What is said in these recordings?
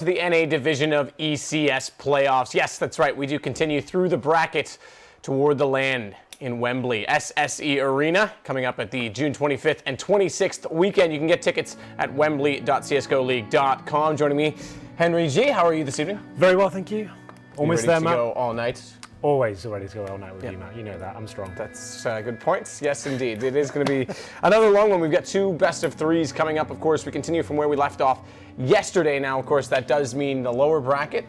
To the NA division of ECS playoffs. Yes, that's right. We do continue through the bracket toward the land in Wembley. SSE Arena coming up at the June 25th and 26th weekend. You can get tickets at wembley.csgoleague.com. Joining me, HenryG. How are you this evening? Very well, thank you. Almost there, Matt. Ready to go all night? Always ready to go all night with you, Matt. You know that. I'm strong. That's good points. Yes, indeed. It is going to be another long one. We've got two best of threes coming up. Of course, we continue from where we left off yesterday. Now, of course, that does mean the lower bracket,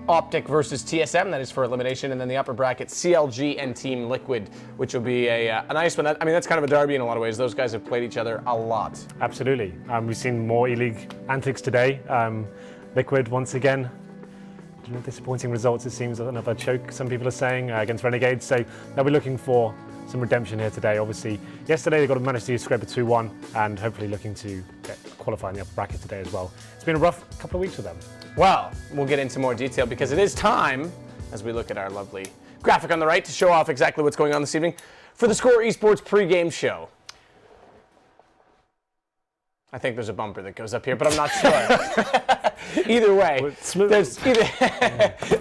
Optic versus TSM. That is for elimination. And then the upper bracket, CLG and Team Liquid, which will be a nice one. I mean, that's kind of a derby in a lot of ways. Those guys have played each other a lot. Absolutely. We've seen more E-League antics today. Liquid, once again, disappointing results, it seems. Another choke, some people are saying, against Renegades. So they'll be looking for some redemption here today. Obviously, yesterday they managed to scrape a 2-1 and hopefully looking to qualify in the upper bracket today as well. It's been a rough couple of weeks for them. Well, we'll get into more detail because it is time, as we look at our lovely graphic on the right, to show off exactly what's going on this evening for the Score Esports pregame show. I think there's a bumper that goes up here, but I'm not sure. Either way,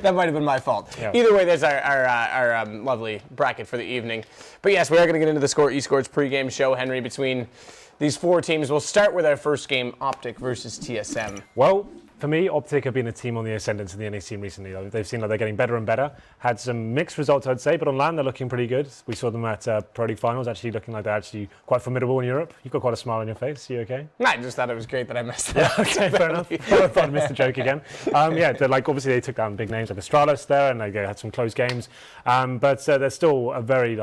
that might have been my fault. Yeah. Either way, there's our lovely bracket for the evening. But yes, we are going to get into the Score Esports pregame show, Henry, between these four teams. We'll start with our first game, Optic versus TSM. Well, for me, Optic have been a team on the ascendant in the NA scene recently. They've seen like they're getting better and better. Had some mixed results, I'd say, but on LAN they're looking pretty good. We saw them at Pro League finals, actually looking like they're actually quite formidable in Europe. You've got quite a smile on your face. You okay? No, I just thought it was great that I messed that up. Okay, fair enough. I thought I missed the joke again. Yeah, they're like obviously they took down big names like Astralis there, and they had some close games. But they're still a very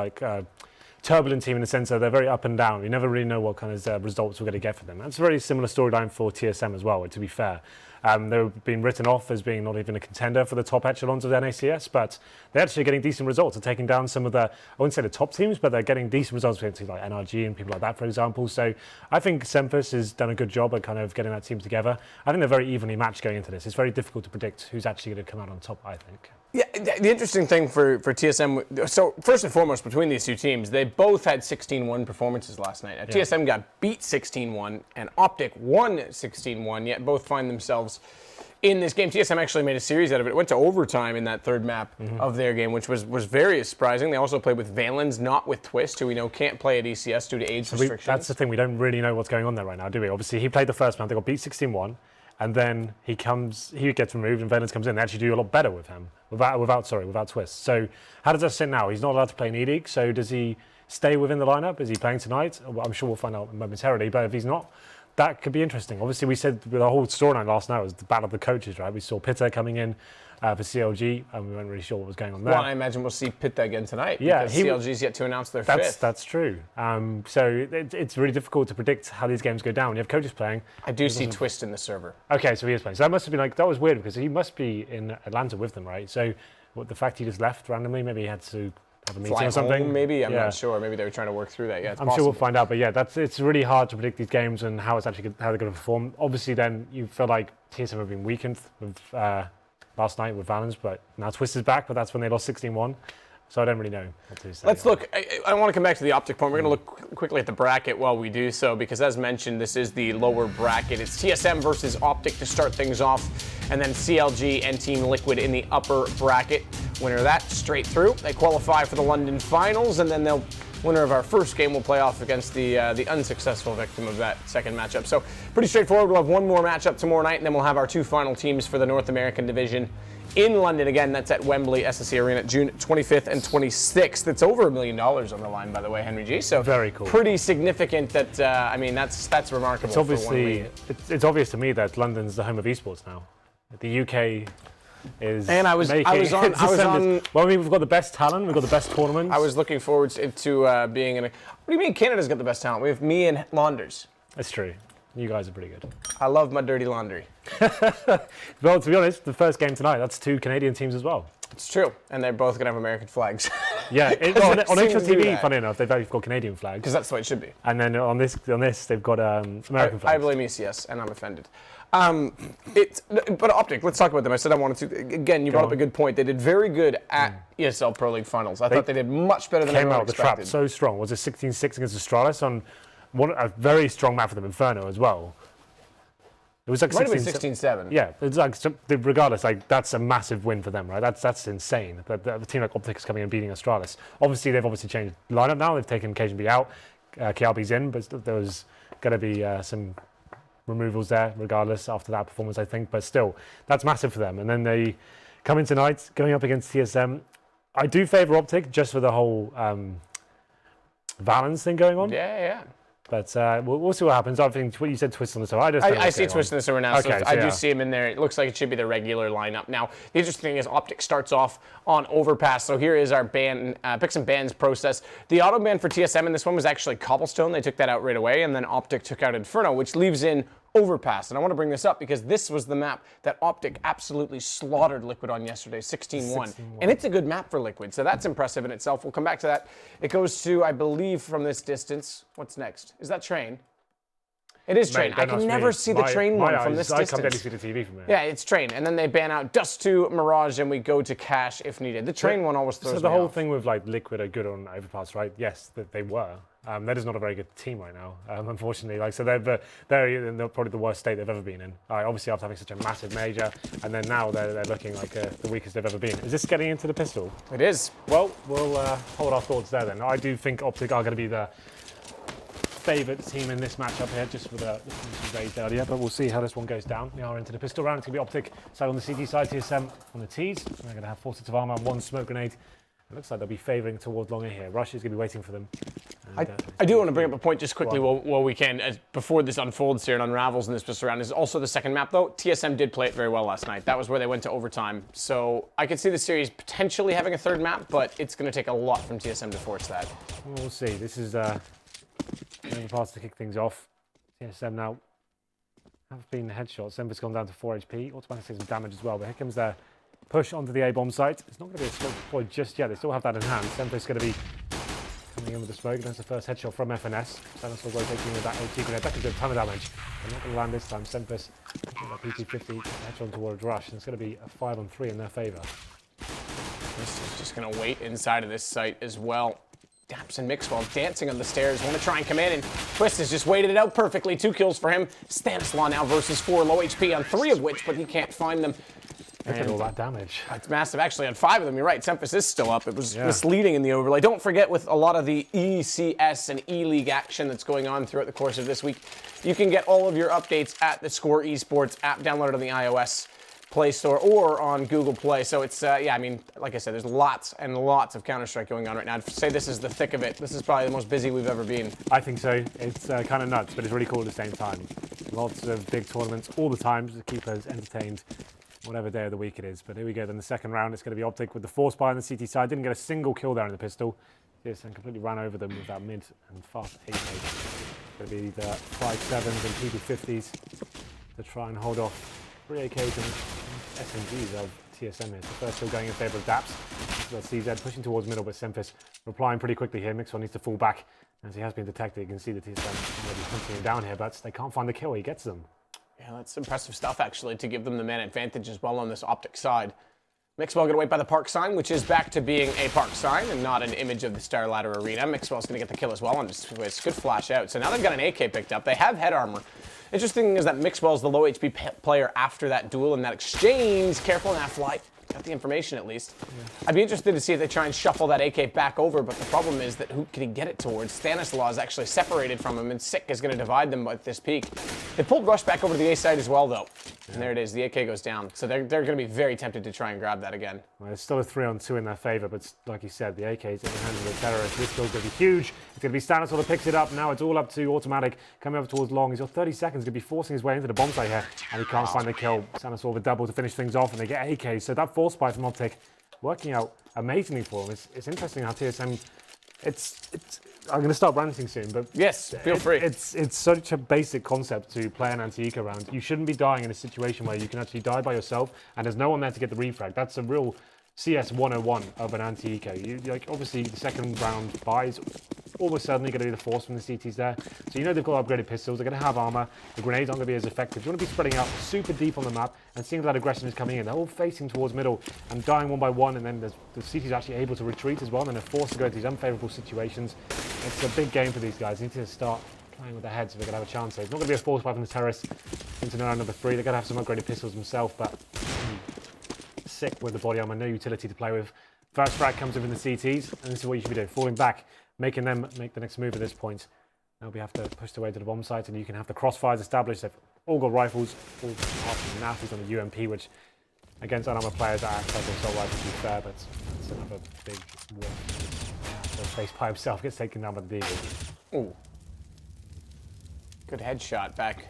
turbulent team in the sense that they're very up and down. You never really know what kind of results we're going to get for them. That's a very similar storyline for TSM as well, to be fair. They've been written off as being not even a contender for the top echelons of the NACS, but they're actually getting decent results. They're taking down some of the, I wouldn't say the top teams, but they're getting decent results against like NRG and people like that, for example. So I think SEMPHIS has done a good job at kind of getting that team together. I think they're very evenly matched going into this. It's very difficult to predict who's actually going to come out on top, I think. Yeah, the interesting thing for TSM, so first and foremost, between these two teams, they both had 16-1 performances last night. TSM got beat 16-1, and Optic won 16-1, yet both find themselves in this game. TSM actually made a series out of it. It went to overtime in that third map of their game, which was very surprising. They also played with Valens, not with Twistzz, who we know can't play at ECS due to age restrictions. That's the thing, we don't really know what's going on there right now, do we? Obviously, he played the first map, they got beat 16-1. And then he gets removed, and Valens comes in. They actually do a lot better with him, without Twistzz. So how does that sit now? He's not allowed to play in E-League, so does he stay within the lineup? Is he playing tonight? Well, I'm sure we'll find out momentarily, but if he's not, that could be interesting. Obviously, we said the whole storyline last night was the battle of the coaches, right? We saw Pitta coming in for CLG, and we weren't really sure what was going on there. Well, I imagine we'll see Pitta again tonight. Yeah, because CLG's yet to announce their fifth. That's true. So it's really difficult to predict how these games go down. When you have coaches playing. I do see Twistzz in the server. Okay, so he is playing. So that must have been that was weird because he must be in Atlanta with them, right? So the fact he just left randomly, maybe he had to have a meeting or something. Home, maybe I'm not sure. Maybe they were trying to work through that. Yeah, I'm sure we'll find out. But yeah, it's really hard to predict these games and how they're going to perform. Obviously, then you feel like TSM have been weakened with last night with Valens, but now Twistzz is back. But that's when they lost 16-1. So I don't really know what to say. Let's look. I want to come back to the Optic point. We're going to look quickly at the bracket while we do so, because as mentioned, this is the lower bracket. It's TSM versus Optic to start things off, and then CLG and Team Liquid in the upper bracket. Winner of that, straight through. They qualify for the London finals, and then the winner of our first game will play off against the unsuccessful victim of that second matchup. So pretty straightforward. We'll have one more matchup tomorrow night, and then we'll have our two final teams for the North American division in London. Again, that's at Wembley SSE Arena, June 25th and 26th. It's over $1 million on the line, by the way, HenryG. So very cool. Pretty significant. That I mean, that's remarkable. It's obviously it's obvious to me that London's the home of esports now. The UK is. And I was on. Well, I mean, we've got the best talent. We've got the best tournaments. I was looking forward to being in a. What do you mean Canada's got the best talent? We have me and Launders. That's true. You guys are pretty good. I love my dirty laundry. Well, to be honest, the first game tonight, that's two Canadian teams as well. It's true, and they're both going to have American flags. Yeah, on HLTV, funny enough, they've both got Canadian flags. Because that's the way it should be. And then on this, they've got American flags. I blame ECS, and I'm offended. But Optic, let's talk about them. I said I wanted to. Again, you brought up a good point. They did very good at ESL Pro League finals. I thought they did much better than everyone expected. Came out the trap so strong. Was it 16-6 against Astralis on a very strong map for them, Inferno as well. It was like Might have been 16-7. 16-7. Yeah, it's like, regardless, like that's a massive win for them, right? That's insane. That the team like Optic is coming and beating Astralis. Obviously, they've changed the lineup now. They've taken KGB out, KRB's in, but there was going to be some removals there, regardless, after that performance, I think. But still, that's massive for them. And then they come in tonight, going up against TSM. I do favour Optic just for the whole Valens thing going on. Yeah. But we'll see what happens. I think what you said, Twistzz on the server. I see Twistzz on the server now, okay, so I do see him in there. It looks like it should be the regular lineup. Now, the interesting thing is Optic starts off on Overpass. So here is our ban, picks and bans process. The auto ban for TSM in this one was actually Cobblestone. They took that out right away, and then Optic took out Inferno, which leaves in Overpass. And I want to bring this up because this was the map that Optic absolutely slaughtered Liquid on yesterday, 16-1. And it's a good map for Liquid, so that's impressive in itself. We'll come back to that. It goes to, I believe, from this distance. What's next? Is that Train? It is Train. I can never see the Train one from this distance. I can't barely see the TV from here. Yeah, it's Train. And then they ban out Dust 2, Mirage, and we go to Cash if needed. The Train one always throws me off. So the whole thing with like Liquid are good on Overpass, right? Yes, they were. They're just not a very good team right now, unfortunately. Like, so they're in probably the worst state they've ever been in. Obviously, after having such a massive major, and then now they're looking like the weakest they've ever been. Is this getting into the pistol? It is. Well, we'll hold our thoughts there then. I do think Optic are going to be the favourite team in this matchup here, just for the raised earlier, but we'll see how this one goes down. We are into the pistol round. It's going to be Optic side on the CT side, TSM on the Ts. They're going to have 4 sets of armour and 1 smoke grenade. It looks like they'll be favouring towards longer here. Rush is going to be waiting for them. And, I do want to bring up a point just quickly while we can, before this unfolds here and unravels in this pistol round, is also the second map, though. TSM did play it very well last night. That was where they went to overtime. So I could see the series potentially having a third map, but it's going to take a lot from TSM to force that. We'll see. This is Overpass to kick things off. TSM now have been headshots. SEMPHIS gone down to 4 HP. Automatic takes some damage as well, but here comes their push onto the A-bomb site. It's not going to be a smoke deployed just yet. They still have that in hand. SEMPHIS going to be coming in with the smoke. That's the first headshot from FNS. Stanislaw rotating with that AT grenade. That can do a ton of damage. They're not going to land this time. SEMPHIS that PT-50 headshot towards Rush. And it's going to be a 5-on-3 in their favour. This is just going to wait inside of this site as well. Daps and Mixwell dancing on the stairs, want to try and come in, and Twistzz has just waited it out perfectly. 2 kills for him. Stanislaw now versus 4, low HP on 3 of which, but he can't find them. Look at all that damage. It's massive. Actually, on 5 of them, you're right. SEMPHIS is still up. It was misleading in the overlay. Don't forget, with a lot of the ECS and E-League action that's going on throughout the course of this week, you can get all of your updates at the Score Esports app, downloaded on the iOS Play Store or on Google Play. So it's, yeah, I mean, like I said, there's lots and lots of Counter-Strike going on right now. I'd say this is the thick of it. This is probably the most busy we've ever been. I think so. It's kind of nuts, but it's really cool at the same time. Lots of big tournaments all the time to keep us entertained, whatever day of the week it is. But here we go, then the second round. It's going to be Optic with the force buy on the CT side. Didn't get a single kill there in the pistol. TSM completely ran over them with that mid and fast 8 It's going to be the 5.7s and PT-50s to try and hold off 3 AKs and SMGs of TSM here. The first kill going in favour of daps. That's CZ pushing towards middle, but SEMPHIS replying pretty quickly here. Mixwell needs to fall back as he has been detected. You can see the TSM already hunting him down here, but they can't find the kill. He gets them. Yeah, that's impressive stuff, actually, to give them the man advantage as well on this Optic side. Mixwell going to wait by the park sign, which is back to being a park sign and not an image of the Star Ladder Arena. Mixwell's going to get the kill as well on this twist. Good flash out. So now they've got an AK picked up. They have head armor. Interesting is that Mixwell's the low HP player after that duel and that exchange. Careful, NAF-FLY. Got the information at least. Yeah. I'd be interested to see if they try and shuffle that AK back over, but the problem is that who can he get it towards? Stanislaw is actually separated from him, and Sick is going to divide them at this peak. They pulled Rush back over to the A side as well, though. Yeah. And there it is. The AK goes down. So they're going to be very tempted to try and grab that again. Well, it's still a 3-on-2 in their favour, but like you said, the AK's in the hands of the terrorists. This kill's going to be huge. It's going to be Stanislaw that picks it up. Now it's all up to Autimatic coming over towards long. He's got 30 seconds. Going to be forcing his way into the bomb site here, and he can't find the kill. Stanislaw with a double to finish things off, and they get AKs. So that force buy from Optic working out amazingly for him. It's interesting how TSM. I'm going to start ranting soon, but yes, feel free. It's such a basic concept to play an anti-eco round. You shouldn't be dying in a situation where you can actually die by yourself, and there's no one there to get the refrag. That's a real CS 101 of an anti-eco. Like, obviously, the second round buys almost certainly going to be the force from the CTs there. So you know they've got upgraded pistols, they're going to have armor, the grenades aren't going to be as effective. You want to be spreading out super deep on the map and seeing that aggression is coming in. They're all facing towards middle and dying one by one, and then the CTs actually able to retreat as well, and then they're forced to go into these unfavourable situations. It's a big game for these guys. They need to start playing with their heads if they're going to have a chance. It's not going to be a force fight from the terrorists into number 3. They're going to have some upgraded pistols themselves, but sick with the body armor, no utility to play with. First frag comes in from the CTs, and this is what you should be doing. Falling back, making them make the next move at this point. They'll be have to push their way to the bomb site, and you can have the crossfires established. They've all got rifles, all apart from the NAF is on the UMP, which against unarmored players that act like assault rifles to be fair, but it's another big win. So face by himself gets taken down by the Deagle. Ooh. Good headshot back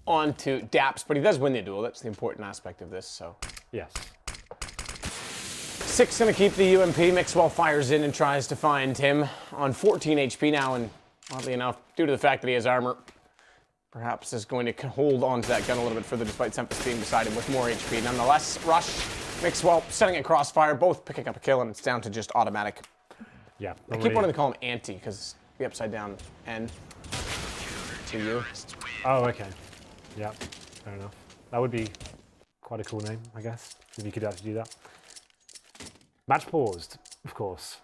onto daps, but he does win the duel. That's the important aspect of this, so. Yes. 6 gonna keep the UMP. Mixwell fires in and tries to find him on 14 HP now, and oddly enough, due to the fact that he has armor, perhaps is going to hold on to that gun a little bit further despite SEMPHIS being beside him with more HP. Nonetheless, Rush, Mixwell setting a crossfire, both picking up a kill, and it's down to just automatic. Yeah. I keep wanting to call him Anti because the upside down N to you. Oh, okay. Yeah, fair enough. That would be quite a cool name, I guess, if you could actually do that. Match paused, of course.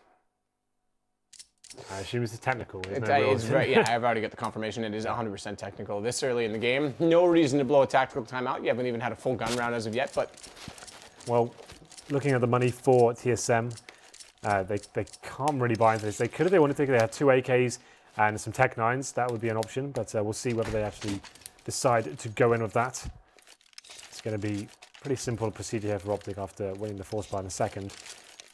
I assume it's technical. It's very, yeah, I've already got the confirmation. It is 100% technical. This early in the game, no reason to blow a tactical timeout. You haven't even had a full gun round as of yet, but... Well, looking at the money for TSM, they can't really buy into this. They could if they wanted to. They have 2 AKs and some Tech 9s. That would be an option, but we'll see whether they actually decide to go in with that. It's going to be pretty simple procedure here for Optic after winning the force bar in a second.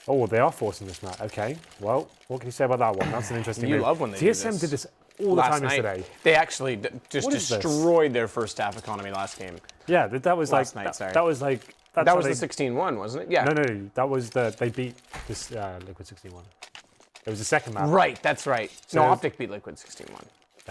Oh, they are forcing this match. Okay, well, what can you say about that one? That's an interesting move. Love when they do this. TSM did this all the time yesterday. They actually just destroyed their first half economy last game. Yeah, that was last like night, sorry. that was like that was the 16-1, wasn't it? Yeah. No, that was they beat this Liquid 16-1. It was the second map. Right, that's right. So no, Optic beat Liquid 16-1.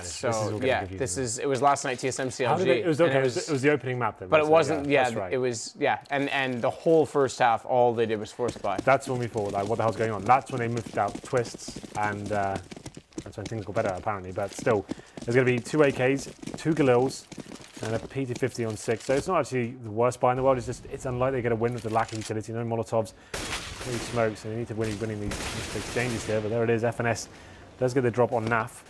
So yeah, it was last night TSM CLG. It was okay. It was the opening map then. But it wasn't. Yeah, that's right. It was. Yeah, and the whole first half, all they did was force buy. That's when we thought, like, what the hell's going on? That's when they moved out Twistzz, and that's when things got better apparently. But still, there's going to be 2 AKs, 2 Galils, and a PT50 on 6. So it's not actually the worst buy in the world. It's just it's unlikely they're going to win with the lack of utility. No Molotovs, 3 smokes, and they need to win winning these exchanges here. But there it is. FNS does get the drop on NAF.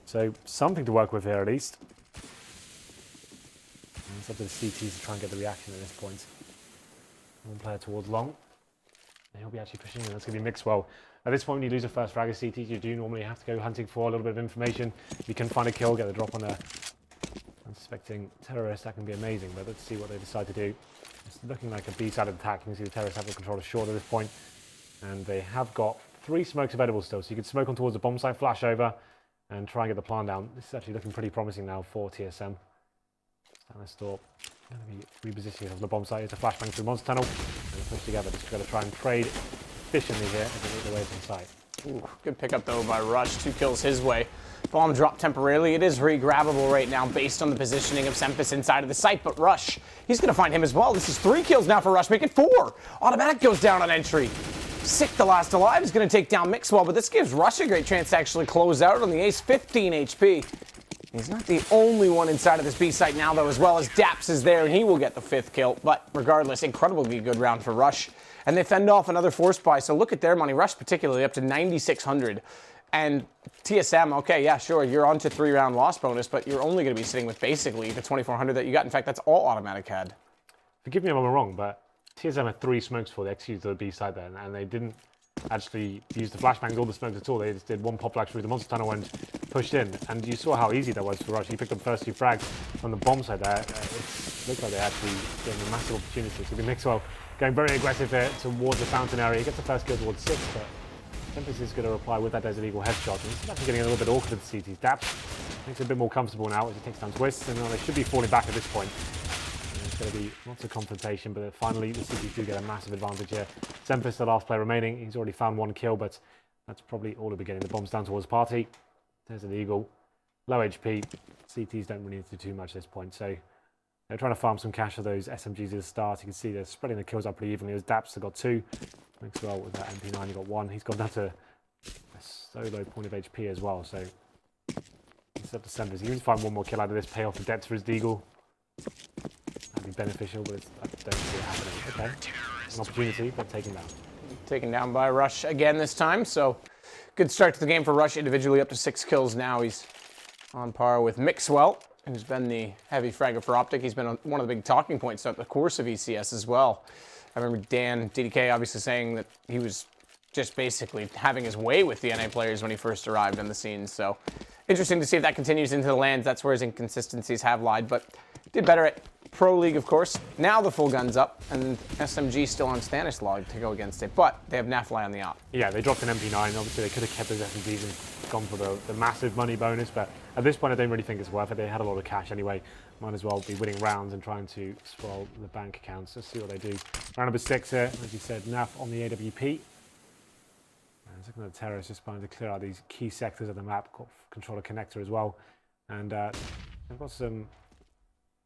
So something to work with here at least. And it's up to the CTs to try and get the reaction at this point. One player towards long. And he'll be actually pushing in. That's going to be Mixwell. At this point, when you lose a first frag of CTs, you do normally have to go hunting for a little bit of information. If you can find a kill, get the drop on a unsuspecting terrorist, that can be amazing. But let's see what they decide to do. It's looking like a B-sided attack. You can see the terrorists have the controller short at this point. And they have got 3 smokes available still. So you can smoke on towards the bomb site, flash over, and try and get the plan down. This is actually looking pretty promising now for TSM. Stanislaw going to be repositioning of the bomb site. It's a flashbang through the monster tunnel. And push together. Just going to try and trade efficiently here as they make their way from site. Ooh, good pickup though by Rush. 2 kills his way. Bomb dropped temporarily. It is re-grabbable right now based on the positioning of SEMPHIS inside of the site, but Rush, he's going to find him as well. This is 3 kills now for Rush, make it 4. Automatic goes down on entry. Sick, the last alive, is going to take down Mixwell, but this gives Rush a great chance to actually close out on the ace. 15 HP. He's not the only one inside of this B site now, though, as well as daps is there, and he will get the 5th kill. But regardless, incredibly good round for Rush. And they fend off another force buy, so look at their money. Rush particularly up to 9,600. And TSM, okay, yeah, sure, you're on to 3-round loss bonus, but you're only going to be sitting with basically the 2,400 that you got. In fact, that's all automatic had. Forgive me if I'm wrong, but TSM had 3 smokes for the executed the B side there, and they didn't actually use the flashbangs or the smokes at all. They just did 1 pop flash through the monster tunnel and pushed in. And you saw how easy that was for Rush. He picked up the first 2 frags from the bomb side there. It looked like they actually getting a massive opportunity. So the Mixwell going very aggressive here towards the fountain area. He gets the first kill towards 6, but SEMPHIS is going to reply with that Desert Eagle headshot. And it's actually getting a little bit awkward with the CTs. daps makes it a bit more comfortable now as he takes down Twistzz, and they should be falling back at this point. There's going to be lots of confrontation, but finally the CTs do get a massive advantage here. SEMPHIS, the last player remaining. He's already found 1 kill, but that's probably all he'll be getting. The bombs down towards party. There's an Eagle. Low HP. CTs don't really need to do too much at this point, so they're trying to farm some cash for those SMGs at the start. You can see they're spreading the kills out pretty evenly. As daps have got 2. Mixwell with that MP9, he got 1. He's got down to a so low point of HP as well, so it's up to SEMPHIS. He needs to find 1 more kill out of this, pay off the debts for his Deagle. That'd be beneficial, but I don't see it happening. Okay, an opportunity, but taken down. Taken down by Rush again this time, so good start to the game for Rush individually, up to 6 kills now. He's on par with Mixwell, who's been the heavy fragger for Optic. He's been one of the big talking points throughout the course of ECS as well. I remember Dan, DDK, obviously saying that he was just basically having his way with the NA players when he first arrived on the scene. So interesting to see if that continues into the lands. That's where his inconsistencies have lied, but did better at Pro League, of course. Now the full gun's up, and SMG still on Stanislaw to go against it, but they have NAF-FLY on the op. Yeah, they dropped an MP9. Obviously, they could have kept those SMGs and gone for the massive money bonus, but at this point, I don't really think it's worth it. They had a lot of cash anyway. Might as well be winning rounds and trying to swell the bank accounts. Let's see what they do. Round number 6 here, as you said, NAF on the AWP. And looking at the terrorists, just trying to clear out these key sectors of the map. Got controller connector as well. And they've got some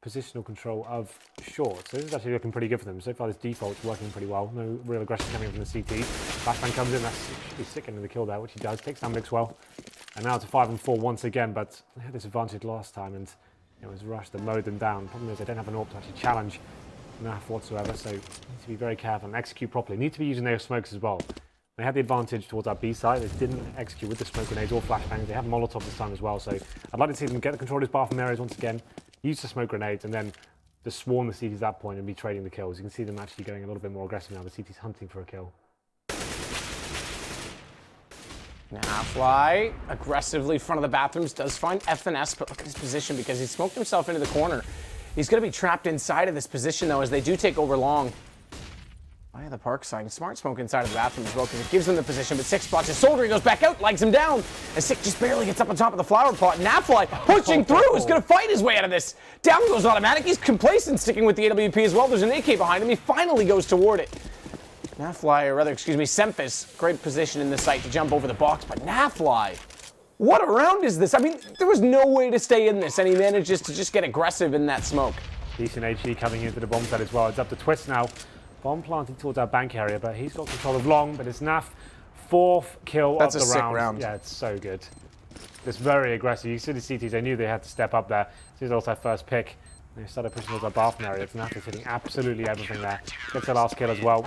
positional control of short. So this is actually looking pretty good for them. So far this default's working pretty well. No real aggression coming from the CT. Flashbang comes in, should be sick into the kill there, which he does. Takes down Mixwell. And now it's a 5 and 4 once again, but they had this advantage last time and it was Rush that mowed them down. Problem is they don't have an AWP to actually challenge NAF whatsoever, so need to be very careful and execute properly. Need to be using their smokes as well. They had the advantage towards our B side. They didn't execute with the smoke grenades or flashbangs. They have Molotov this time as well, so I'd like to see them get the controllers bar from areas once again, use the smoke grenades, and then just swarm the CTs at that point and be trading the kills. You can see them actually going a little bit more aggressive now. The CT's hunting for a kill. NAF-FLY aggressively front of the bathrooms, does find FNS, but look at his position because he smoked himself into the corner. He's going to be trapped inside of this position though as they do take over long. Via the park side, smart smoke inside of the bathroom as well because it gives him the position, but Six spots his soldier, he goes back out, legs him down, and Six just barely gets up on top of the flower pot. NAF-FLY pushing through, is going to fight his way out of this. Down goes automatic, he's complacent sticking with the AWP as well. There's an AK behind him, he finally goes toward it. NAF-FLY, or rather, excuse me, SEMPHIS, great position in the site to jump over the box, but NAF-FLY, what a round is this? I mean, there was no way to stay in this, and he manages to just get aggressive in that smoke. Decent HE coming into the bomb site as well. It's up to Twistzz now. Bomb planted towards our bank area, but he's got control of long, but it's NAF, 4th kill of the round. That's a sick round. Yeah, it's so good. It's very aggressive. You see the CTs, they knew they had to step up there. This is also our first pick. They started pushing towards our bathroom area. It's NAF is hitting absolutely everything there. Gets the last kill as well.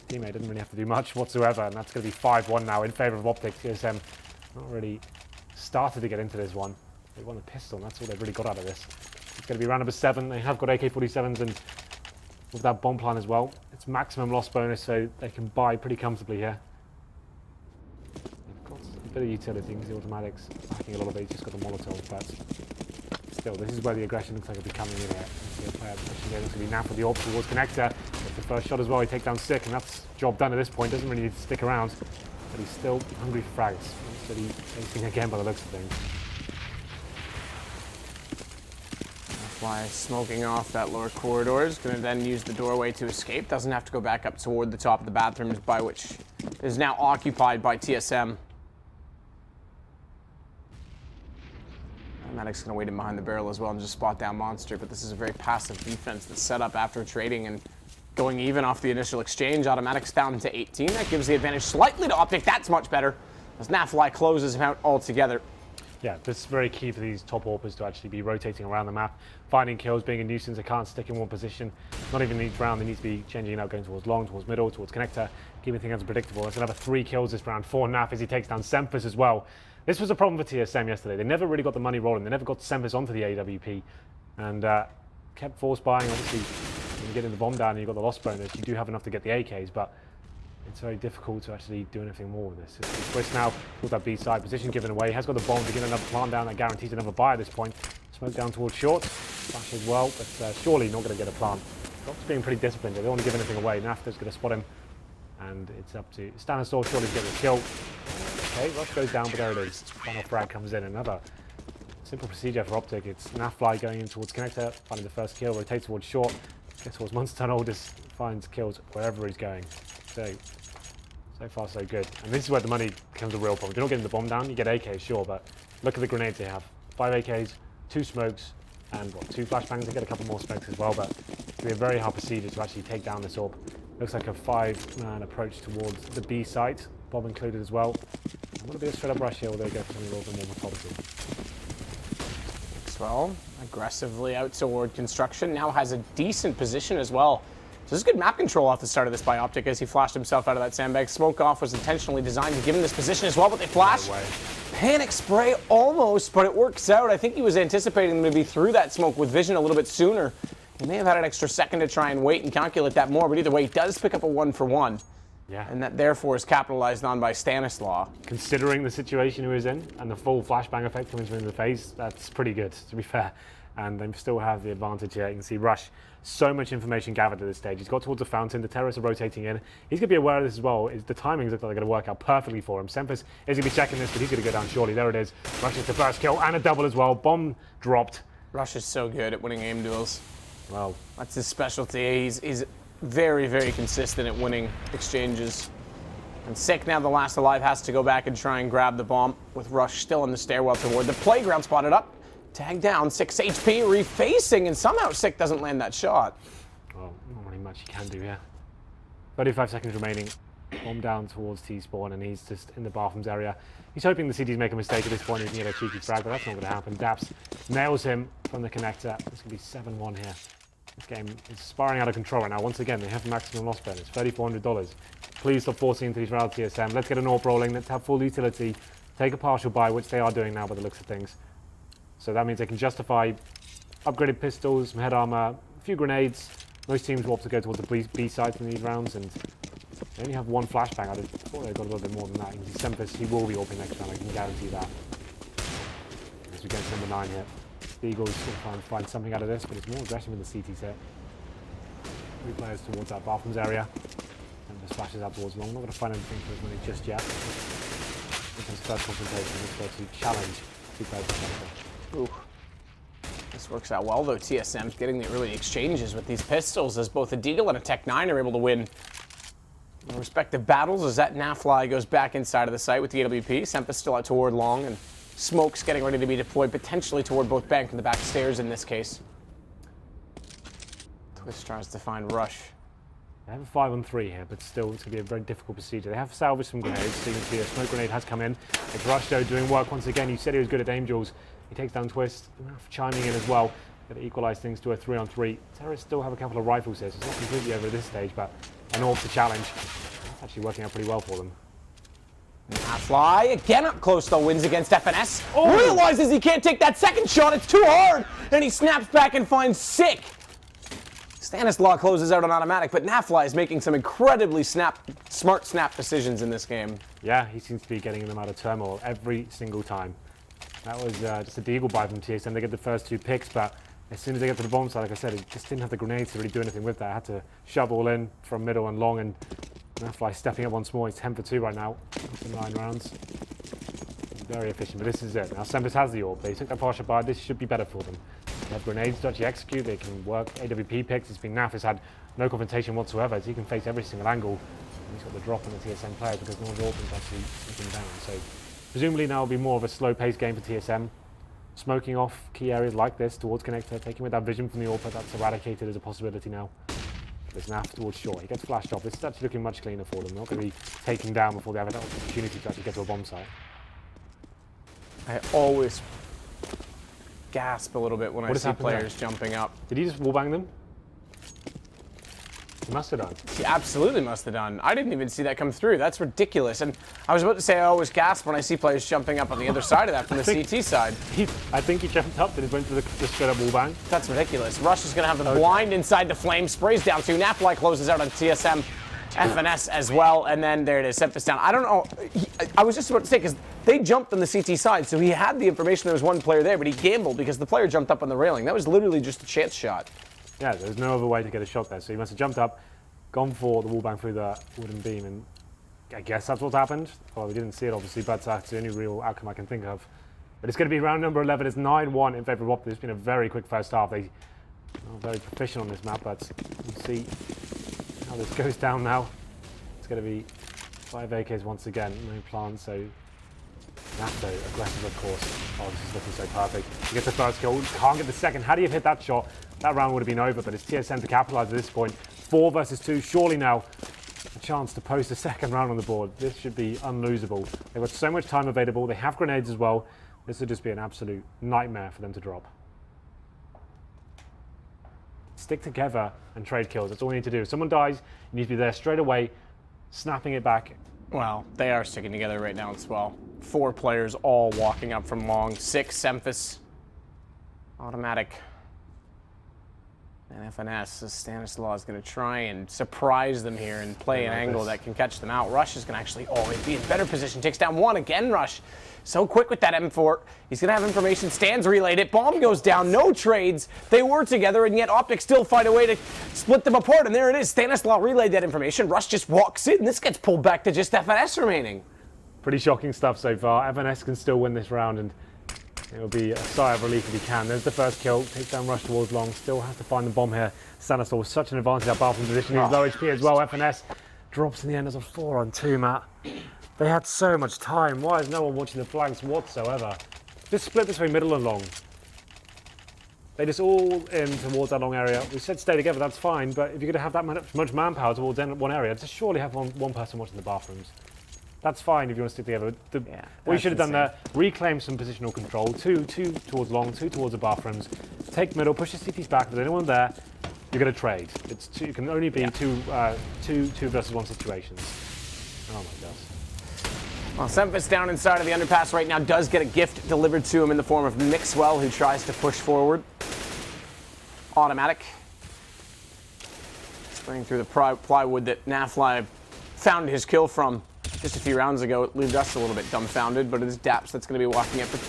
Teammate didn't really have to do much whatsoever, and that's going to be 5-1 now in favour of Optic. TSM not really started to get into this one. They won the pistol, and that's all they've really got out of this. It's going to be round number 7. They have got AK-47s, and with that bomb plan as well, it's maximum loss bonus, so they can buy pretty comfortably here. They've got a bit of utility, because the automatics lacking a little bit. He's just got the Molotov, but still, this is where the aggression looks like it'll be coming in here. It's going to be NAF with the AWP towards connector. Gets the first shot as well. He takes down Sick, and that's job done at this point. Doesn't really need to stick around, but he's still hungry for frags. So he's facing again by the looks of things. NAF-FLY smoking off that lower corridor. Is going to then use the doorway to escape. Doesn't have to go back up toward the top of the bathrooms, by which is now occupied by TSM. Automatic's going to wait in behind the barrel as well and just spot down Monster, but this is a very passive defense that's set up after trading and going even off the initial exchange. Automatic's down to 18. That gives the advantage slightly to Optic. That's much better as NAF-FLY closes him out altogether. Yeah, this is very key for these top AWPers to actually be rotating around the map, finding kills, being a nuisance. They can't stick in one position. Not even each round, they need to be changing out, going towards long, towards middle, towards connector, keeping things unpredictable. That's another 3 kills this round for NAF as he takes down SEMPHIS as well. This was a problem for TSM yesterday. They never really got the money rolling. They never got SEMPHIS onto the AWP and kept force buying. Obviously, when you get in the bomb down and you've got the loss bonus, you do have enough to get the AKs, but it's very difficult to actually do anything more with this. It's Twistzz now towards that B side, position given away. He has got the bomb to get another plant down. That guarantees another buy at this point. Smoke down towards short. Flash as well, but surely not going to get a plant. Doc's being pretty disciplined. They don't want to give anything away. NAF's going to spot him, and it's up to Stanislaw surely to get the kill. Okay, Rush goes down, but there it is. Final frag comes in. Another simple procedure for Optic. It's NAF-FLY going in towards connector, finding the first kill, rotates towards short, gets towards Monster Tunnel, just finds kills wherever he's going. So far so good. And this is where the money becomes a real problem. You're not getting the bomb down, you get AKs, sure, but look at the grenades they have. 5 AKs, 2 smokes, and what, 2 flashbangs. They get a couple more smokes as well, but it'll be a very hard procedure to actually take down this AWP. Looks like a 5-man approach towards the B site, bomb included as well. I'm going to be a straight up rush here, although go for something a little bit more methodical. Well, aggressively out toward construction, now has a decent position as well So this is good map control off the start of this by Optic as he flashed himself out of that sandbag. Smoke off was intentionally designed to give him this position as well, but they flash. No way. Panic spray almost, but it works out. I think he was anticipating them to be through that smoke with vision a little bit sooner. He may have had an extra second to try and wait and calculate that more, but either way, he does pick up a 1-for-1. Yeah. And that therefore is capitalized on by Stanislaw. Considering the situation he was in and the full flashbang effect coming from the face, that's pretty good, to be fair. And they still have the advantage here. You can see Rush, so much information gathered at this stage. He's got towards the fountain, the terrorists are rotating in. He's going to be aware of this as well. The timings look like they're going to work out perfectly for him. SEMPHIS is going to be checking this, but he's going to go down surely. There it is. Rush is the first kill and a double as well. Bomb dropped. Rush is so good at winning aim duels. Well, that's his specialty. He's very, very consistent at winning exchanges. And Sick, now the last alive, has to go back and try and grab the bomb with Rush still in the stairwell toward the playground. Spotted up, tagged down, 6 HP, refacing, and somehow Sick doesn't land that shot. Well, not really much he can do here. 35 seconds remaining. Bomb down towards T-spawn, and he's just in the bathrooms area. He's hoping the CTs make a mistake at this point. He can get a cheeky frag, but that's not going to happen. daps nails him from the connector. It's going to be 7-1 here. This game is spiraling out of control right now. Once again, they have maximum loss bonus, $3,400. Please stop forcing into these rounds, TSM. Let's get an AWP rolling. Let's have full utility. Take a partial buy, which they are doing now by the looks of things. So that means they can justify upgraded pistols, some head armor, a few grenades. Most teams will opt to go towards the B sides in these rounds, and they only have one flashbang. I thought they got a little bit more than that. You can see SEMPHIS, he will be AWPing next round, I can guarantee that. As we get to number 9 here. The Eagles will try and find something out of this, but it's more aggression with the CTs here. 3 players towards that bathrooms area. And just flashes out towards long. Not going to find anything for his money just yet. This is first confrontation. This goes to challenge 2 players to center. Ooh. This works out well though. TSM's getting the early exchanges with these pistols as both a Deagle and a Tech 9 are able to win their respective battles as that NAF-FLY goes back inside of the site with the AWP. SEMPHIS still out toward long, and Smoke's getting ready to be deployed potentially toward both bank and the back stairs in this case. Twistzz tries to find Rush. They have a 5-on-3 here, but still it's going to be a very difficult procedure. They have salvaged some grenades, so you can see a smoke grenade has come in. It's Rush though doing work once again. You said he was good at aim duels. He takes down Twistzz, enough chiming in as well. Got to equalise things to a 3-on-3. Terrorists still have a couple of rifles here, so it's not completely over at this stage, but an AWP to challenge. It's actually working out pretty well for them. NAF-FLY again up close though, wins against FNS. Oh. Realizes he can't take that second shot, it's too hard, and he snaps back and finds Sick. Stanislaw closes out on automatic, but NAF-FLY is making some incredibly smart snap decisions in this game. Yeah, he seems to be getting them out of turmoil every single time. That was just a Deagle buy from TSM. They get the first 2 picks, but as soon as they get to the bomb side, like I said, it just didn't have the grenades to really do anything with that. I had to shove all in from middle and long, and NAF-FLY stepping up once more. He's 10 for 2 right now after 9 rounds. Very efficient, but this is it. Now SEMPHIS has the AWP. They took that partial buy. This should be better for them. They have grenades to actually execute. They can work AWP picks. It's been NAF has had no confrontation whatsoever, so he can face every single angle. And he's got the drop on the TSM player because no one's AWPing actually taking down. So presumably now it'll be more of a slow-paced game for TSM. Smoking off key areas like this towards connector, taking with that vision from the AWP, that's eradicated as a possibility now. There's NAF towards short. He gets flashed off. This is actually looking much cleaner for them. They're not going to be taken down before they have an opportunity to actually get to a bomb site. I always gasp a little bit when I see players jumping up. Did he just wallbang them? He must have done. He absolutely must have done. I didn't even see that come through. That's ridiculous. And I was about to say I always gasp when I see players jumping up on the other side of that from the CT side. I think he jumped up and went for the straight up wallbang. That's ridiculous. Rush is going to have the blind inside the flame. Sprays down 2. NAF-FLY closes out on TSM FNS as well. And then there it is. SEMPHIS down. I don't know. I was just about to say, because they jumped on the CT side, so he had the information there was one player there, but he gambled because the player jumped up on the railing. That was literally just a chance shot. Yeah, there's no other way to get a shot there. So he must have jumped up, gone for the wallbang through the wooden beam, and I guess that's what happened. Well, we didn't see it, obviously, but that's the only real outcome I can think of. But it's going to be round number 11. It's 9-1 in favour of Optic. It's been a very quick first half. They are very proficient on this map, but we'll see how this goes down now. It's going to be 5 AKs once again, no plants, so Natto aggressive, of course. Oh, this is looking so perfect. He gets the first kill, can't get the second. Had he have hit that shot, that round would have been over, but it's TSM to capitalise at this point. 4 versus 2, surely now a chance to post a second round on the board. This should be unlosable. They've got so much time available. They have grenades as well. This would just be an absolute nightmare for them to drop. stick together and trade kills. That's all you need to do. If someone dies, you need to be there straight away, snapping it back. Well, they are sticking together right now as well. 4 players all walking up from long. 6, SEMPHIS. Autimatic. And FNS, Stanislaw is going to try and surprise them here and play an angle that can catch them out. Rush is going to actually always be in better position. Takes down 1 again, Rush. So quick with that M4. He's going to have information. Stans relayed it. Bomb goes down. No trades. They were together, and yet Optic still find a way to split them apart. And there it is. Stanislaw relayed that information. Rush just walks in. This gets pulled back to just FNS remaining. Pretty shocking stuff so far. FNS can still win this round, and it'll be a sigh of relief if he can. There's the first kill. Takes down Rush towards long. Still has to find the bomb here. Stanislaw with such an advantage at bathroom position. He's low HP as well. FNS drops in the end as a 4-on-2, Matt. They had so much time. Why is no one watching the flanks whatsoever? Just split between middle and long. They just all in towards that long area. We said stay together, that's fine, but if you're going to have that much manpower towards one area, just surely have one person watching the bathrooms. That's fine if you want to stick together. What you should have done there, reclaim some positional control. Two towards long, 2 towards the bathrooms. Take middle, push the CTs back. If there's anyone there, you're going to trade. It can only be two versus 1 situations. Oh my gosh. Well, SEMPHIS down inside of the underpass right now does get a gift delivered to him in the form of Mixwell, who tries to push forward. Autimatic. Spraying through the plywood that NAF-FLY found his kill from just a few rounds ago. It leaves us a little bit dumbfounded, but it is daps that's going to be walking up the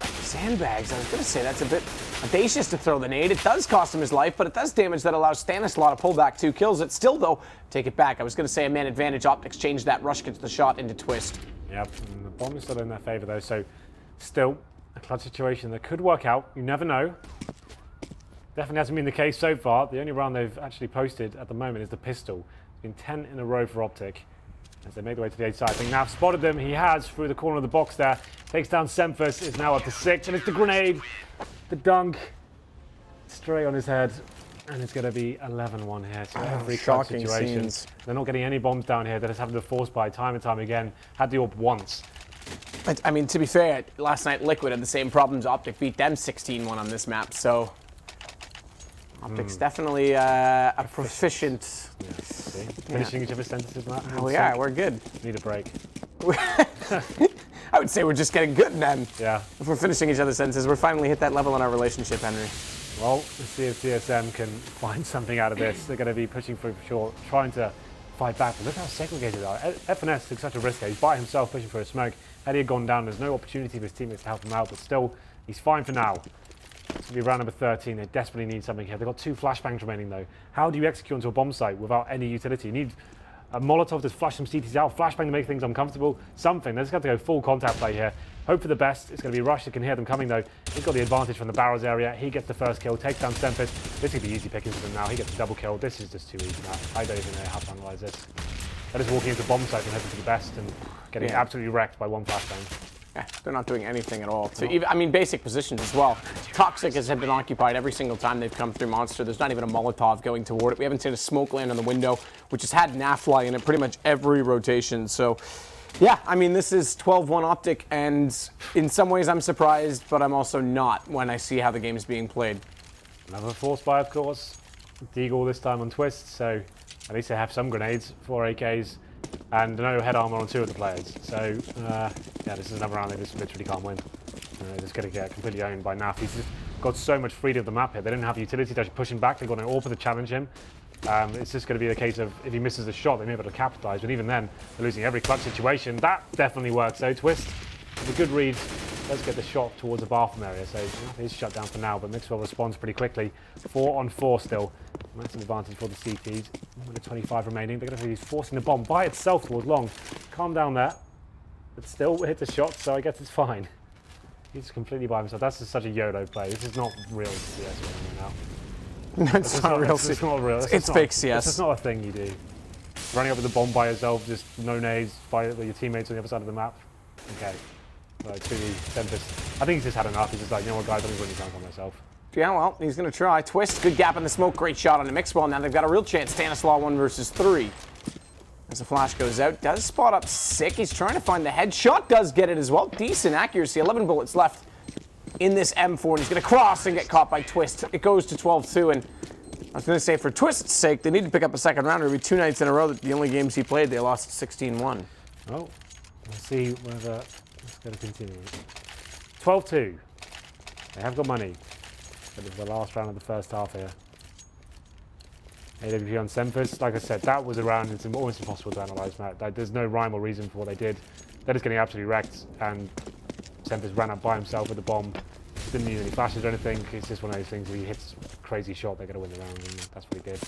sandbags. I was going to say that's a bit audacious to throw the nade. It does cost him his life, but it does damage that allows Stanislaw to pull back 2 kills. It still, though, take it back. I was going to say a man advantage. Optics changed that. Rush gets the shot into Twistzz. Yep, and the bomb is still in their favor, though, so still a clutch situation that could work out. You never know. Definitely hasn't been the case so far. The only round they've actually posted at the moment is the pistol. It's been 10 in a row for Optic as they make their way to the 8 side. I think Nav spotted them. He has through the corner of the box there. Takes down SEMPHIS. Is now up to 6, and it's the grenade. The dunk straight on his head, and it's going to be 11-1 here. So every clutch situation. Scenes. They're not getting any bombs down here. They're just having to force by time and time again. Had the AWP once. I mean, to be fair, last night Liquid had the same problems. Optic beat them 16-1 on this map, so Optic's definitely a proficient. Yeah, see? Finishing each other's sentences, Matt. Oh, we are. We're good. Need a break. I would say we're just getting good, then. Yeah. If we're finishing each other's sentences, we're finally hit that level in our relationship, Henry. Well, let's see if TSM can find something out of this. They're going to be pushing for sure, trying to fight back. But look how segregated they are. FNS took such a risk here. He's by himself pushing for a smoke. Had he gone down, there's no opportunity for his teammates to help him out, but still, he's fine for now. It's going to be round number 13. They desperately need something here. They've got 2 flashbangs remaining, though. How do you execute onto a bomb site without any utility? You need a Molotov to flush some CTs out, flashbang to make things uncomfortable, something. They're just going to go full contact play here. Hope for the best. It's going to be Rush. You can hear them coming, though. He's got the advantage from the barrels area. He gets the first kill, takes down SEMPHIS. This could be easy pickings for them now. He gets the double kill. This is just too easy now. I don't even know how to analyze this. They're just walking into bomb site and hoping for the best and getting absolutely wrecked by 1 flashbang. Yeah, they're not doing anything at all. I mean, basic positions as well. Toxic has been occupied every single time they've come through Monster. There's not even a Molotov going toward it. We haven't seen a smoke land on the window, which has had NAF-FLY in it pretty much every rotation. So, yeah, I mean, this is 12-1 Optic, and in some ways I'm surprised, but I'm also not when I see how the game is being played. Another force buy, of course. Deagle this time on Twistzz, so at least they have some grenades, 4 AKs. And no head armor on 2 of the players. So, yeah, this is another round they just literally can't win. They're just going to get completely owned by NAF. He's just got so much freedom of the map here. They didn't have the utility to actually push him back. They've got an AWP to challenge him. It's just going to be a case of if he misses a shot, they may be able to capitalise. But even then, they're losing every clutch situation. That definitely works, though. Twistzz, with a good read, does get the shot towards the bathroom area. So he's shut down for now, but Mixwell responds pretty quickly. 4-on-4 still. Massive advantage for the CTs. With 25 remaining, they're going to be forcing the bomb by itself towards long. Calm down there. But still hits a shot, so I guess it's fine. He's completely by himself. That's just such a YOLO play. This is not real CS right now. It's not real CS. It's not real. It's fake CS. It's just not a thing you do. Running up with the bomb by yourself, just no nades by your teammates on the other side of the map. Okay. Right, SEMPHIS. I think he's just had enough. He's just like, you know what, guys, I'm really trying for myself. Yeah, well, he's going to try. Twistzz, good gap in the smoke. Great shot on the Mixwell. Now they've got a real chance. Stanislaw 1 versus 3. As the flash goes out, does spot up sick. He's trying to find the headshot. Does get it as well. Decent accuracy. 11 bullets left in this M4. And he's going to cross and get caught by Twistzz. It goes to 12-2. And I was going to say, for Twistzz' sake, they need to pick up a second round. It'll be 2 nights in a row that the only games he played, they lost 16-1. Well, we'll see whether it's going to continue. 12-2. They have got money. But it's the last round of the first half here. AWP on SEMPHIS. Like I said, that was a round. It's almost impossible to analyse, Matt. There's no rhyme or reason for what they did. They're just getting absolutely wrecked. And SEMPHIS ran up by himself with the bomb. Didn't need any flashes or anything. It's just one of those things where he hits a crazy shot, they're going to win the round, and that's what he did.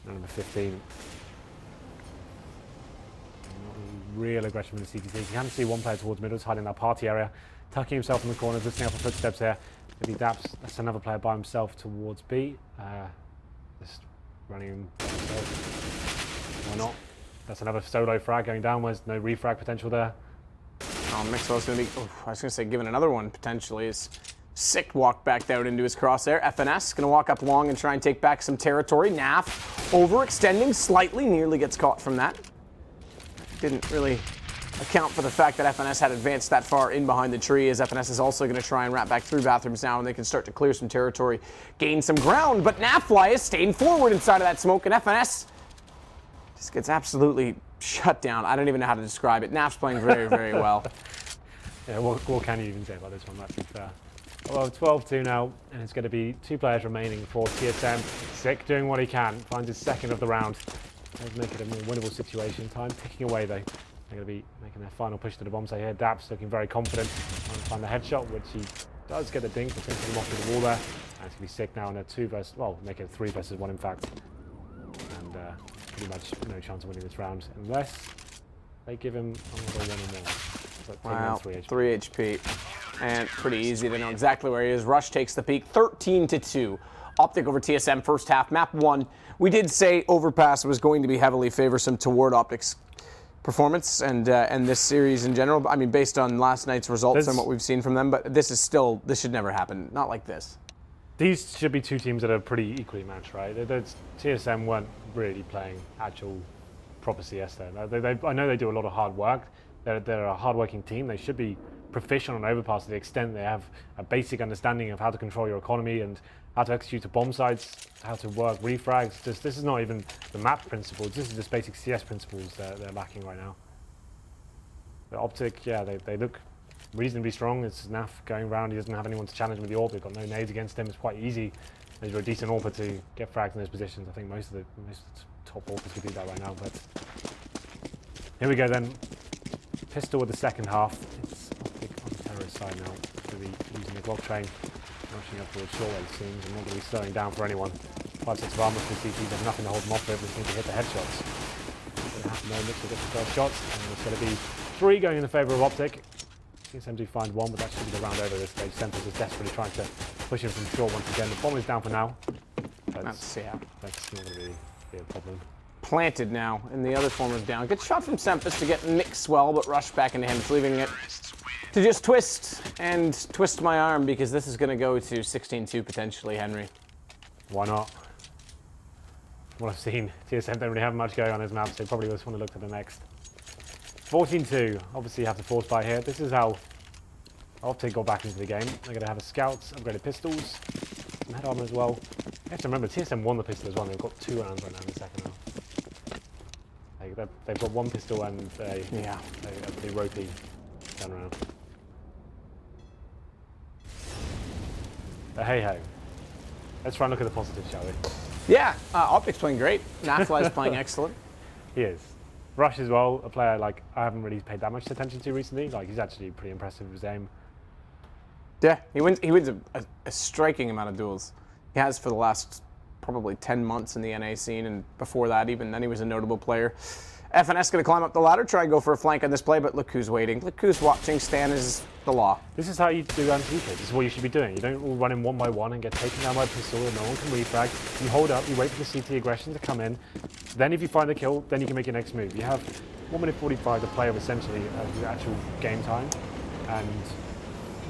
Number 15. Real aggression from the CTC. You can see one player towards middle, hiding in that party area, tucking himself in the corner, listening out for footsteps here. Maybe daps. That's another player by himself towards B. Just running him by himself. Why not? That's another solo frag going downwards. No refrag potential there. Oh, mixwell's going to be, I was going to say, given another one potentially. Is sick walk back out into his crosshair. FNS going to walk up long and try and take back some territory. NAF overextending slightly, nearly gets caught from that. Didn't really account for the fact that FNS had advanced that far in behind the tree, as FNS is also going to try and wrap back through bathrooms now, and they can start to clear some territory, gain some ground. But NAF-FLY is staying forward inside of that smoke, and FNS just gets absolutely shut down. I don't even know how to describe it. NAF's playing very, very well. Yeah, what can you even say about this one? That's fair. Well, 12-2 now, and it's going to be 2 players remaining for TSM. Sick doing what he can, finds his second of the round. Does make it a more winnable situation. Time ticking away though. They're going to be making their final push to the bomb site here. daps looking very confident, trying to find the headshot, which he does get the dink, but finishing him off with the wall there. And it's going to be sick now in a 2 versus, well, make it a 3 versus 1 in fact. And pretty much no chance of winning this round unless they give him another 1 or more. But wow, 3 HP. 3 HP. And pretty easy to know exactly where he is. Rush takes the peak, 13-2. Optic over TSM first half, map 1. We did say Overpass was going to be heavily favorsome toward Optic's performance and this series in general. I mean, based on last night's results and what we've seen from them, but this should never happen. Not like this. These should be 2 teams that are pretty equally matched, right? TSM weren't really playing actual proper CS there. I know they do a lot of hard work. They're a hard-working team. They should be proficient on Overpass to the extent they have a basic understanding of how to control your economy and how to execute to bomb sites, how to work refrags. This is not even the map principles. This is just basic CS principles they're lacking right now. The Optic, yeah, they look reasonably strong. It's NAF going around. He doesn't have anyone to challenge him with the AWP. They've got no nades against him. It's quite easy as you're a decent AWPer to get fragged in those positions. I think most of the top AWPers could do that right now. But here we go then. Pistol with the second half. It's Optic on the terrorist side now. Going to be using the Glock train, rushing up towards short it seems, and not going to be slowing down for anyone. 5-6 of armor from CTs have nothing to hold them off with. They just need to hit the headshots. They have no mix to get the first shots, and it's going to be 3 going in the favour of Optic. TSM do find 1, but that should be the round over this stage. SEMPHIS is desperately trying to push him from short once again. The bomb is down for now. That's not going to be a problem. Planted now, and the other former's down. Good shot from SEMPHIS to get mixwell, but rush back into him, leaving it to just twist my arm, because this is going to go to 16-2 potentially, Henry. Why not? What I've seen, TSM don't really have much going on this map, so probably just want to look to the next. 14-2, obviously you have to force buy here. This is how Optic got back into the game. They're going to have a scouts, upgraded pistols, some head armor as well. You have to remember, TSM won the pistol as well. They've got 2 rounds right now in the second half. They've got 1 pistol and a ropey turnaround. But hey ho. Let's try and look at the positives, shall we? Yeah, Optic's playing great. NAF-FLY is playing excellent. He is. Rush as well, a player like I haven't really paid that much attention to recently. Like he's actually pretty impressive with his aim. Yeah, he wins a striking amount of duels. He has for the last probably 10 months in the NA scene, and before that even then he was a notable player. FNS going to climb up the ladder, try and go for a flank on this play, but look who's waiting. Look who's watching. Stan is the law. This is how you do anti-eco. This is what you should be doing. You don't all run in 1 by 1 and get taken down by a pistol and no one can refrag. You hold up, you wait for the CT aggression to come in. Then if you find the kill, then you can make your next move. You have 1 minute 45 to play of essentially the actual game time, and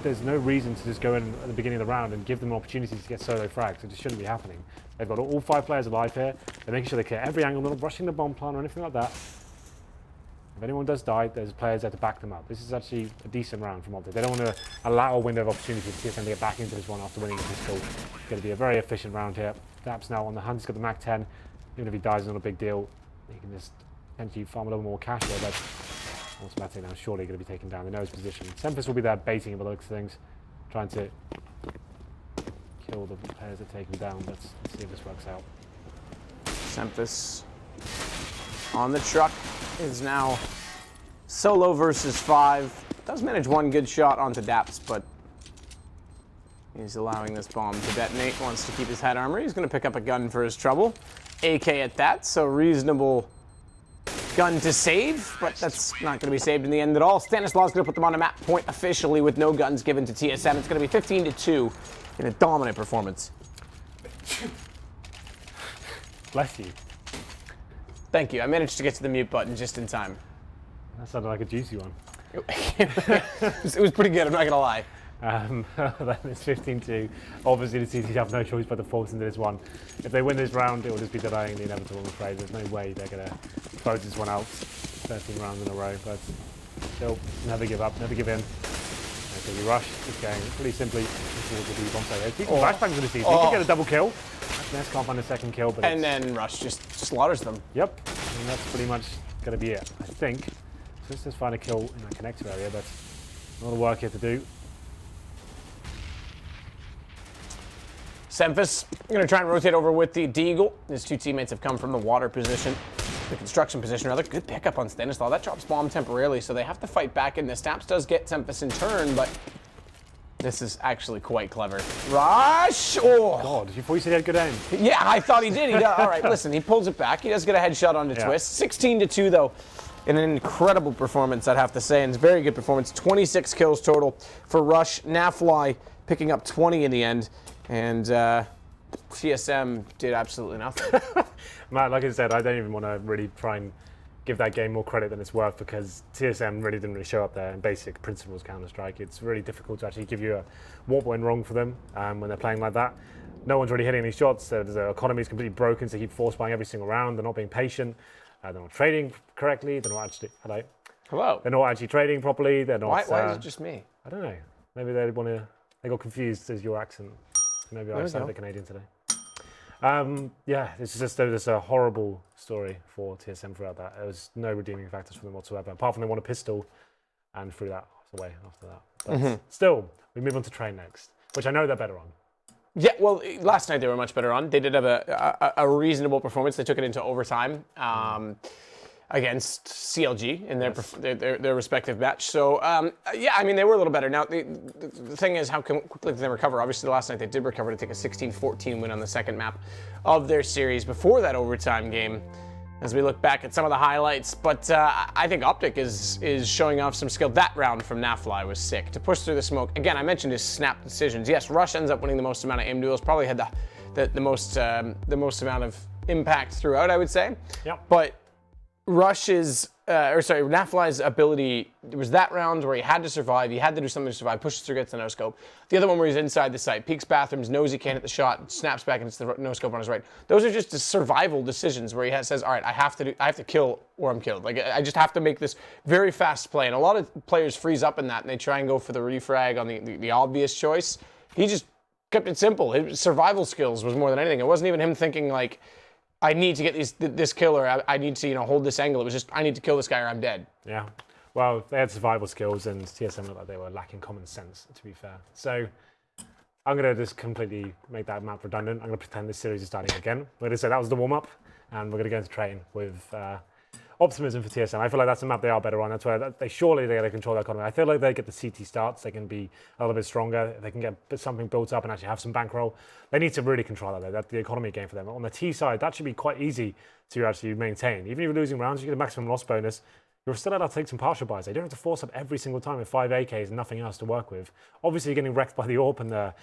there's no reason to just go in at the beginning of the round and give them opportunities to get solo frags. It just shouldn't be happening. They've got all 5 players alive here. They're making sure they clear every angle, not rushing the bomb plant or anything like that. If anyone does die, there's players there to back them up. This is actually a decent round from Optic. They don't want to allow a window of opportunity for TSM to get back into this one after winning the pistol. It's going to be a very efficient round here. daps now on the hunt. He's got the Mac 10. Even if he dies, it's not a big deal. He can just potentially farm a little more cash there, but autimatic now surely going to be taken down. They know his position. SEMPHIS will be there baiting by the looks of things, trying to kill the players that take him down. Let's see if this works out. SEMPHIS on the truck is now solo versus 5. Does manage one good shot onto daps, but he's allowing this bomb to detonate. Wants to keep his head armor. He's going to pick up a gun for his trouble. AK at that, so reasonable gun to save, but that's not going to be saved in the end at all. Stanislaw is going to put them on a map point officially with no guns given to TSM. It's going to be 15-2 in a dominant performance. Bless you. Thank you. I managed to get to the mute button just in time. That sounded like a juicy one. It was pretty good, I'm not going to lie. Then it's 15-2. Obviously, the CTs have no choice but to force into this one. If they win this round, it will just be delaying the inevitable, I'm afraid. There's no way they're going to close this one out 13 rounds in a row. But still, never give up, never give in. Okay, you rush. It's going pretty simply towards the bomb site. He can flashbang to the CT. He can get a double kill. Ness can't find a second kill. But and then Rush just slaughters them. Yep. And that's pretty much going to be it, I think. So let's just find a kill in that connector area, but a lot of work here to do. SEMPHIS going to try and rotate over with the Deagle. His two teammates have come from the water position, the construction position rather. Good pickup on Stanislaw. That drops bomb temporarily, so they have to fight back in this. daps does get SEMPHIS in turn, but this is actually quite clever. Rush! Oh! God, you thought you said he had good aim. Yeah, I thought he did. He does. All right, listen, he pulls it back. He does get a headshot onto Twistzz. 16-2, though. In an incredible performance, I'd have to say, and it's a very good performance. 26 kills total for Rush. NAF-FLY picking up 20 in the end. And TSM did absolutely nothing. Matt, like I said, I don't even want to really try and give that game more credit than it's worth because TSM really didn't really show up there in basic principles Counter-Strike. It's really difficult to actually give you what went wrong for them when they're playing like that. No one's really hitting any shots. The economy is completely broken, so they keep force buying every single round. They're not being patient. They're not trading correctly. They're not actually... Hello? Hello. They're not actually trading properly. They're not... Why is it just me? I don't know. Maybe they want to... They got confused as your accent. Maybe I sound a bit Canadian today. Yeah, it's just a horrible story for TSM throughout that. There was no redeeming factors for them whatsoever, apart from they won a pistol and threw that away after that. But still, we move on to Train next, which I know they're better on. Yeah, well, last night they were much better on. They did have a reasonable performance. They took it into overtime against CLG in their respective match. So, yeah, I mean, they were a little better. Now, the thing is, how quickly did they recover? Obviously, last night they did recover to take a 16-14 win on the second map of their series before that overtime game, as we look back at some of the highlights. But I think Optic is showing off some skill. That round from NAF-FLY was sick. To push through the smoke. Again, I mentioned his snap decisions. Yes, Rush ends up winning the most amount of aim duels. Probably had the most amount of impact throughout, I would say. Yep. But Rush's, NAF-FLY's ability, it was that round where he had to survive, he had to do something to survive, pushes through, gets the no-scope. The other one where he's inside the site, peeks bathrooms, knows he can't hit the shot, snaps back and hits the no-scope on his right. Those are just survival decisions where he says, all right, I have to kill or I'm killed. Like, I just have to make this very fast play. And a lot of players freeze up in that and they try and go for the refrag on the obvious choice. He just kept it simple. His survival skills was more than anything. It wasn't even him thinking like, I need to get this kill, or I need to, hold this angle. It was just, I need to kill this guy or I'm dead. Yeah. Well, they had survival skills, and TSM looked like they were lacking common sense, to be fair. So I'm going to just completely make that map redundant. I'm going to pretend this series is starting again. We're going to say that was the warm-up, and we're going to go into Train with optimism for TSM. I feel like that's a map they are better on. That's where they're going to control their economy. I feel like they get the CT starts. They can be a little bit stronger. They can get something built up and actually have some bankroll. They need to really control that, though. That's the economy game for them. On the T side, that should be quite easy to actually maintain. Even if you're losing rounds, you get a maximum loss bonus. You're still allowed to take some partial buys. They don't have to force up every single time with 5 AKs and nothing else to work with. Obviously, you're getting wrecked by the AWP and the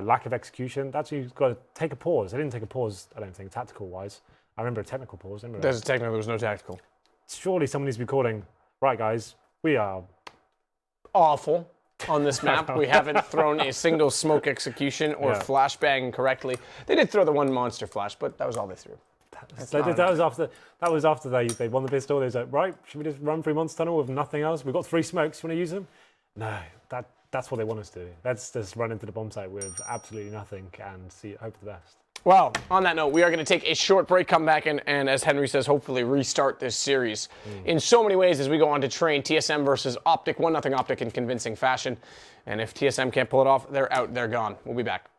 lack of execution. That's where you've got to take a pause. They didn't take a pause, I don't think, tactical-wise. I remember a technical pause. There was no tactical. Surely someone needs to be calling, right, guys, we are awful on this map. We haven't thrown a single smoke execution or flashbang correctly. They did throw the one monster flash, but that was all they threw. That was after they won the pistol. They was like, right, should we just run through Monster Tunnel with nothing else? We've got 3 smokes. You want to use them? No, that's what they want us to do. Let's just run into the bomb site with absolutely nothing and hope for the best. Well, on that note, we are going to take a short break, come back, and as Henry says, hopefully restart this series in so many ways as we go on to train TSM versus Optic. 1-0 Optic in convincing fashion. And if TSM can't pull it off, they're out, they're gone. We'll be back.